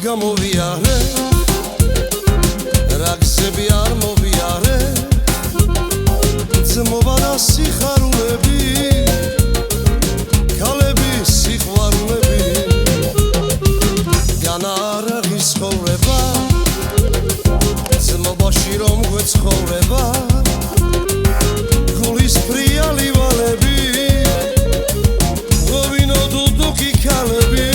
გამოვიარე რა გზები არ მოვიარე ძმობა და სიხარულები ქალების სიყვარულები განარაღის ცხოვრება ძმობაში რომ გვეცხოვრება გულის ფრიალი ვალები ღვინო დუდუკი ქალები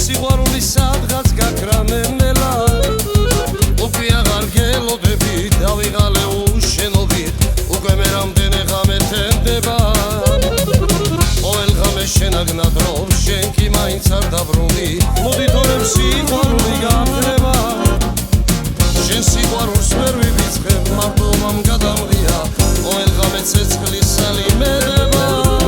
სიყვარული სადღაც გაქრა მენელა უკვე აღარ გელოდები დავიღალე უშენობით უკვე მე რამდენი ღამე თენდება ყოველ ღამე შენაგნად რომ შენ კი მაინც არ დაბრუნდი მოდი თორემ სიყვარული გაქრება შენ სიყვარულს ვერ ვივიწყებ მარტო მამ გადამღია ყოველ ღამე ცეცხლის სალი მედება